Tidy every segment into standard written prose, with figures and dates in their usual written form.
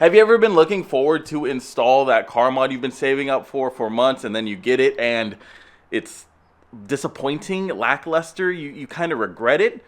Have you ever been looking forward to install that car mod you've been saving up for months, and then you get it and it's disappointing, lackluster, you kind of regret it?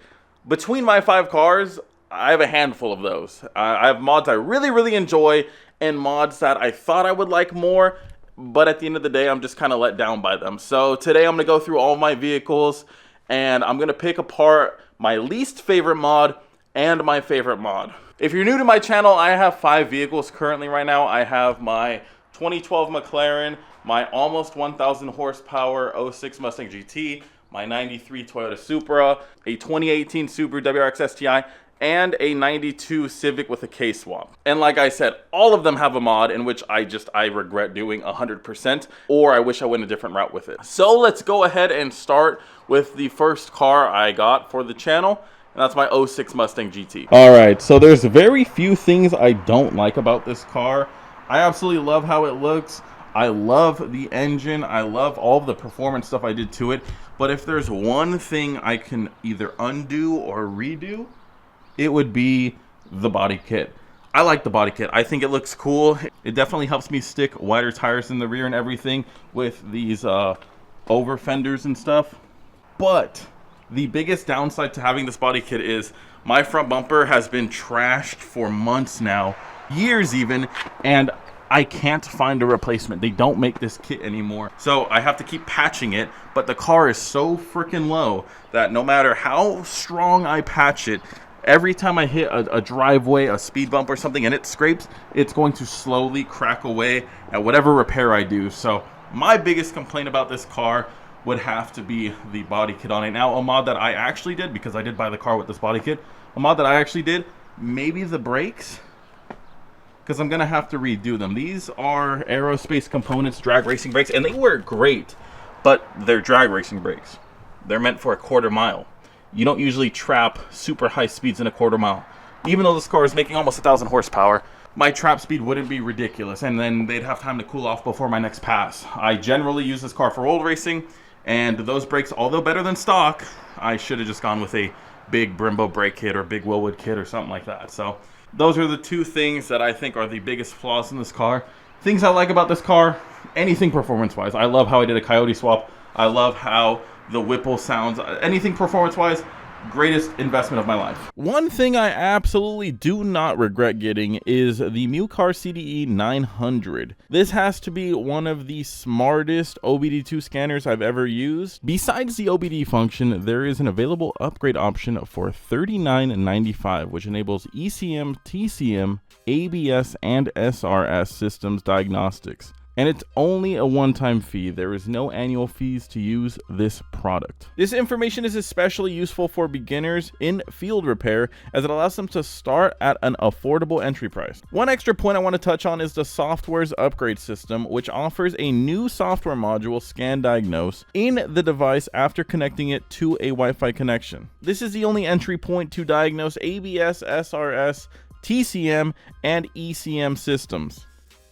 Between my 5 cars, I have a handful of those. I have mods I really enjoy and mods that I thought I would like more, but at the end of the day, I'm just kind of let down by them. So today I'm going to go through all my vehicles and I'm going to pick apart my least favorite mod and my favorite mod. If you're new to my channel, I have 5 vehicles currently right now. I have my 2012 McLaren, my almost 1,000 horsepower 06 Mustang GT, my 93 Toyota Supra, a 2018 Subaru WRX STI, and a 92 Civic with a K-swap. And like I said, all of them have a mod in which I regret doing 100%, or I wish I went a different route with it. So let's go ahead and start with the first car I got for the channel, and that's my 06 Mustang GT. All right, so there's very few things I don't like about this car. I absolutely love how it looks. I love the engine. I love all the performance stuff I did to it. But if there's one thing I can either undo or redo, it would be the body kit. I like the body kit. I think it looks cool. It definitely helps me stick wider tires in the rear and everything with these over fenders and stuff. But the biggest downside to having this body kit is my front bumper has been trashed for months now, years even, and I can't find a replacement. They don't make this kit anymore. So I have to keep patching it, but the car is so freaking low that no matter how strong I patch it, every time I hit a driveway, a speed bump or something, and it scrapes, it's going to slowly crack away at whatever repair I do. So my biggest complaint about this car would have to be the body kit on it. Now, a mod that I actually did, because I did buy the car with this body kit, a mod that I actually did, maybe the brakes, because I'm gonna have to redo them. These are aerospace components, drag racing brakes, and they work great, but they're drag racing brakes. They're meant for a quarter mile. You don't usually trap super high speeds in a quarter mile. Even though this car is making almost 1,000 horsepower, my trap speed wouldn't be ridiculous, and then they'd have time to cool off before my next pass. I generally use this car for road racing, and those brakes, although better than stock, I should have just gone with a big Brembo brake kit or big Willwood kit or something like that. So those are the 2 things that I think are the biggest flaws in this car. Things I like about this car, anything performance-wise. I love how I did a Coyote swap. I love how the Whipple sounds. Anything performance-wise, greatest investment of my life. One thing I absolutely do not regret getting is the MUCAR CDE 900. This has to be one of the smartest OBD2 scanners I've ever used. Besides the OBD function, there is an available upgrade option for $39.95, which enables ECM, TCM, ABS, and SRS systems diagnostics. And it's only a one-time fee. There is no annual fees to use this product. This information is especially useful for beginners in field repair, as it allows them to start at an affordable entry price. One extra point I want to touch on is the software's upgrade system, which offers a new software module, Scan Diagnose, in the device after connecting it to a Wi-Fi connection. This is the only entry point to diagnose ABS, SRS, TCM, and ECM systems.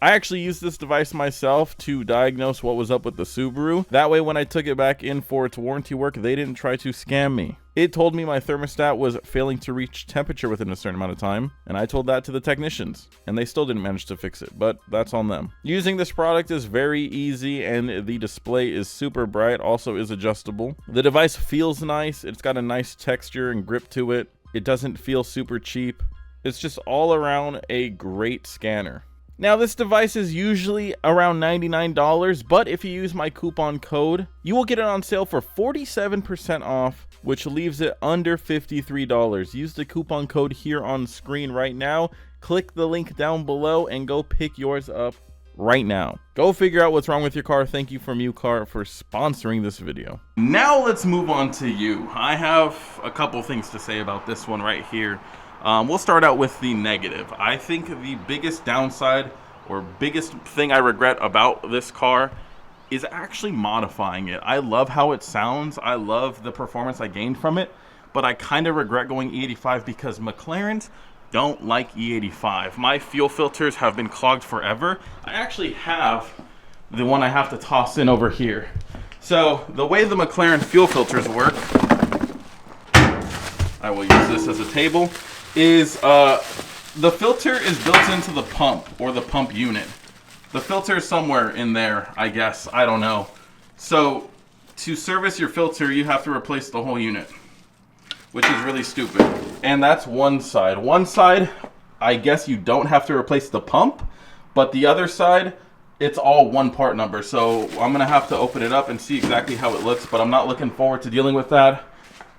I actually used this device myself to diagnose what was up with the Subaru. That way, when I took it back in for its warranty work, they didn't try to scam me. It told me my thermostat was failing to reach temperature within a certain amount of time, and I told that to the technicians, and they still didn't manage to fix it, but that's on them. Using this product is very easy, and the display is super bright, also is adjustable. The device feels nice. It's got a nice texture and grip to it. It doesn't feel super cheap. It's just all around a great scanner. Now, this device is usually around $99, but if you use my coupon code, you will get it on sale for 47% off, which leaves it under $53. Use the coupon code here on screen right now. Click the link down below and go pick yours up right now. Go figure out what's wrong with your car. Thank you for MUCAR for sponsoring this video. Now let's move on to you. I have a couple things to say about this one right here. We'll start out with the negative. I think the biggest downside or biggest thing I regret about this car is actually modifying it. I love how it sounds. I love the performance I gained from it, but I kind of regret going E85 because McLarens don't like E85. My fuel filters have been clogged forever. I actually have the one I have to toss in over here. So the way the McLaren fuel filters work, I will use this as a table, is The filter is built into the pump, or the pump unit. The filter is somewhere in there, I guess. I don't know. So, to service your filter, you have to replace the whole unit, which is really stupid. And that's one side. One side, I guess you don't have to replace the pump, but the other side, it's all one part number. So I'm gonna have to open it up and see exactly how it looks, but I'm not looking forward to dealing with that.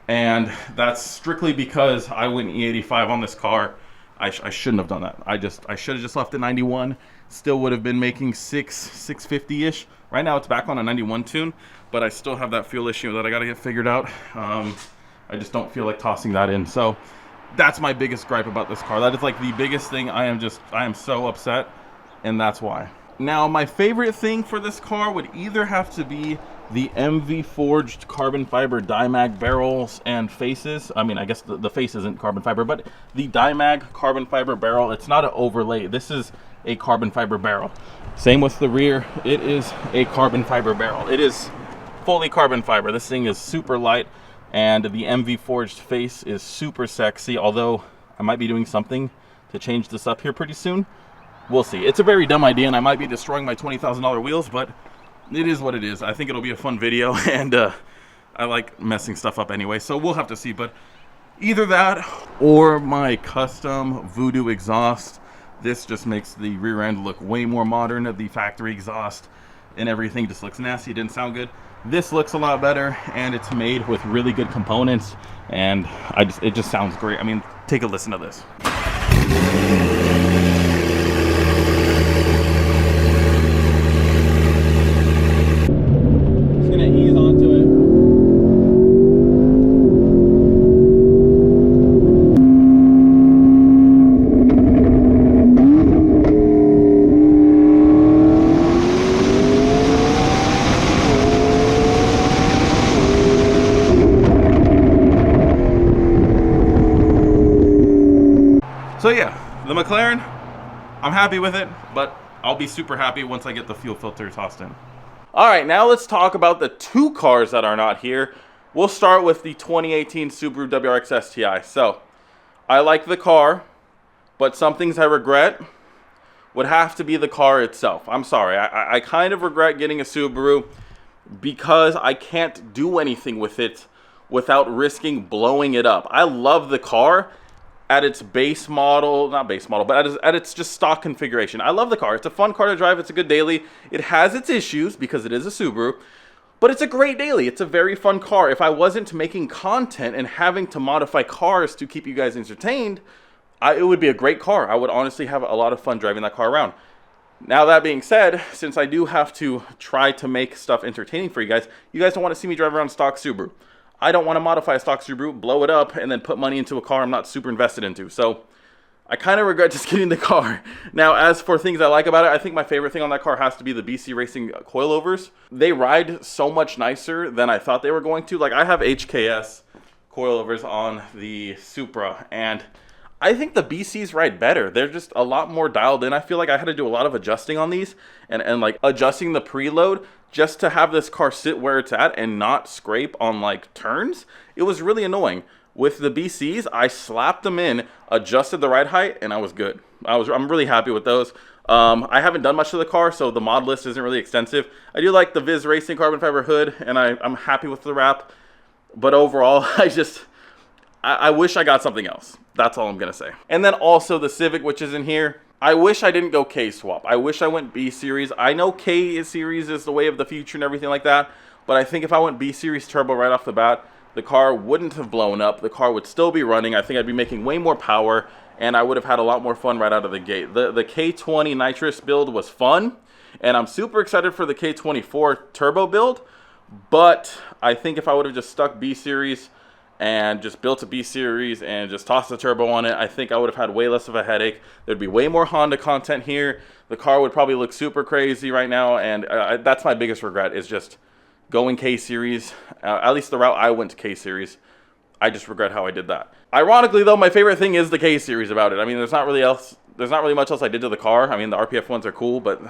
And that's strictly because I went E85 on this car. I shouldn't have done that. I should have just left it 91. Still would have been making 650-ish. Right now it's back on a 91 tune, but I still have that fuel issue that I gotta get figured out. I just don't feel like tossing that in. So that's my biggest gripe about this car. That is like the biggest thing. I am so upset, and that's why. Now, my favorite thing for this car would either have to be the MV forged carbon fiber Dimag barrels and faces. I mean, I guess the face isn't carbon fiber, but the Dimag carbon fiber barrel, it's not an overlay. This is a carbon fiber barrel. Same with the rear. It is a carbon fiber barrel. It is fully carbon fiber. This thing is super light, and the MV forged face is super sexy, although I might be doing something to change this up here pretty soon. We'll see. It's a very dumb idea, and I might be destroying my $20,000 wheels, but it is what it is. I think it'll be a fun video, and I like messing stuff up anyway, so we'll have to see. But either that or my custom Voodoo exhaust. This just makes the rear end look way more modern. The factory exhaust and everything just looks nasty. It didn't sound good. This looks a lot better, and it's made with really good components, and it just sounds great. I mean, take a listen to this. Ease onto it. So yeah, the McLaren, I'm happy with it, but I'll be super happy once I get the fuel filter tossed in. All right, now let's talk about the two cars that are not here. We'll start with the 2018 Subaru WRX STI. So, I like the car, but some things I regret would have to be the car itself. I'm sorry, I kind of regret getting a Subaru because I can't do anything with it without risking blowing it up. I love the car at its base model, not base model, but at its just stock configuration. I love the car. It's a fun car to drive. It's a good daily. It has its issues because it is a Subaru, but it's a great daily. It's a very fun car. If I wasn't making content and having to modify cars to keep you guys entertained, it would be a great car. I would honestly have a lot of fun driving that car around. Now, that being said, since I do have to try to make stuff entertaining for you guys don't want to see me drive around stock Subaru. I don't want to modify a stock Subaru, blow it up, and then put money into a car I'm not super invested into. So I kind of regret just getting the car. Now, as for things I like about it, I think my favorite thing on that car has to be the BC Racing coilovers. They ride so much nicer than I thought they were going to. Like, I have HKS coilovers on the Supra, and I think the BCs ride better. They're just a lot more dialed in. I feel like I had to do a lot of adjusting on these and like adjusting the preload just to have this car sit where it's at and not scrape on like turns. It was really annoying. With the BCs, I slapped them in, adjusted the ride height, and I was good. I'm really happy with those. I haven't done much to the car, so the mod list isn't really extensive. I do like the Viz Racing carbon fiber hood, and I'm happy with the wrap. But overall, I wish I got something else. That's all I'm going to say. And then also the Civic, which is in here. I wish I didn't go K-swap. I wish I went B-Series. I know K-Series is the way of the future and everything like that, but I think if I went B-Series turbo right off the bat, the car wouldn't have blown up. The car would still be running. I think I'd be making way more power, and I would have had a lot more fun right out of the gate. The K20 nitrous build was fun, and I'm super excited for the K24 turbo build, but I think if I would have just stuck B-Series and just built a B-Series and just tossed the turbo on it, I think I would have had way less of a headache. There'd be way more Honda content here. The car would probably look super crazy right now, and that's my biggest regret, is just going K-Series. At least the route I went to K-Series. I just regret how I did that. Ironically, though, my favorite thing is the K-Series about it. I mean, there's not really much else I did to the car. I mean, the RPF ones are cool, but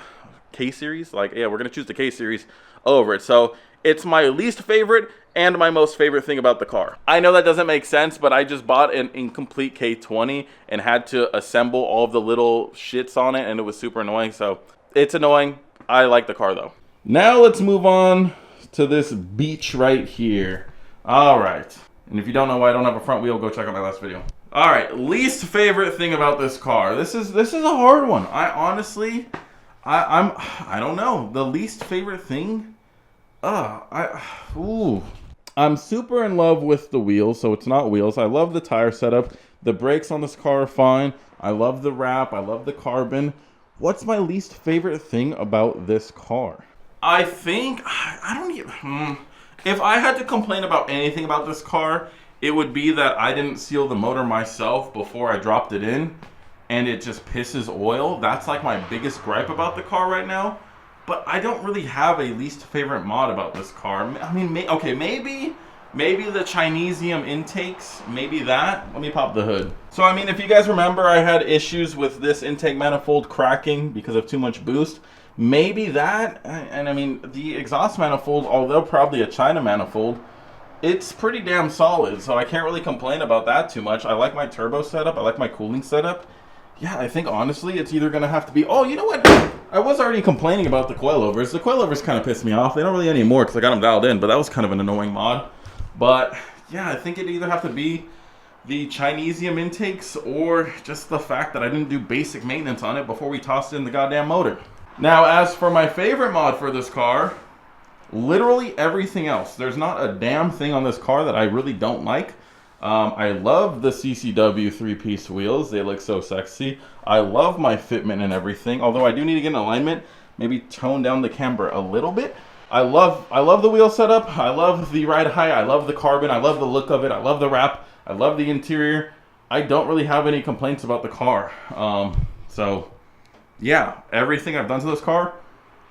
K-Series, like, yeah, we're going to choose the K-Series over it. So It's my least favorite and my most favorite thing about the car. I know that doesn't make sense, but I just bought an incomplete K20 and had to assemble all of the little shits on it, and it was super annoying. So it's annoying. I like the car though. Now let's move on to this beach right here. All right. And if you don't know why I don't have a front wheel, go check out my last video. All right, least favorite thing about this car. This is a hard one. I honestly, I don't know. The least favorite thing. I'm super in love with the wheels, so it's not wheels. I love the tire setup. The brakes on this car are fine. I love the wrap. I love the carbon. What's my least favorite thing about this car? I think, I don't even, if I had to complain about anything about this car, it would be that I didn't seal the motor myself before I dropped it in, and it just pisses oil. That's like my biggest gripe about the car right now. But I don't really have a least favorite mod about this car. I mean, maybe the Chinesium intakes, maybe that. Let me pop the hood. So, I mean, if you guys remember, I had issues with this intake manifold cracking because of too much boost. Maybe that, and I mean, the exhaust manifold, although probably a China manifold, it's pretty damn solid, so I can't really complain about that too much. I like my turbo setup. I like my cooling setup. Yeah, I think honestly it's either going to have to be... Oh, you know what? I was already complaining about the coilovers. The coilovers kind of pissed me off. They don't really anymore because I got them dialed in, but that was kind of an annoying mod. But yeah, I think it'd either have to be the Chinesium intakes or just the fact that I didn't do basic maintenance on it before we tossed in the goddamn motor. Now, as for my favorite mod for this car, literally everything else. There's not a damn thing on this car that I really don't like. I love the CCW 3-piece wheels. They look so sexy. I love my fitment and everything, although I do need to get an alignment, maybe tone down the camber a little bit. I love the wheel setup. I love the ride height. I love the carbon. I love the look of it. I love the wrap. I love the interior. I don't really have any complaints about the car. So yeah, everything I've done to this car,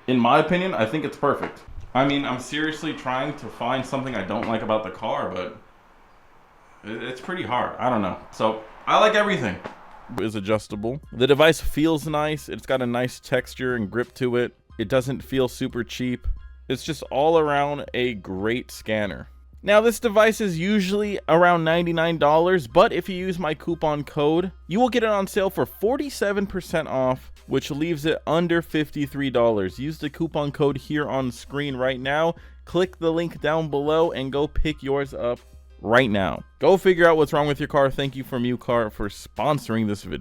in my opinion, I think it's perfect. I mean, I'm seriously trying to find something I don't like about the car, but it's pretty hard. I don't know. So I like everything. Is adjustable. The device feels nice. It's got a nice texture and grip to it. It doesn't feel super cheap. It's just all around a great scanner. Now, this device is usually around $99, but if you use my coupon code, you will get it on sale for 47% off, which leaves it under $53. Use the coupon code here on screen right now. Click the link down below and go pick yours up right now. Go figure out what's wrong with your car. Thank you from MUCAR for sponsoring this video.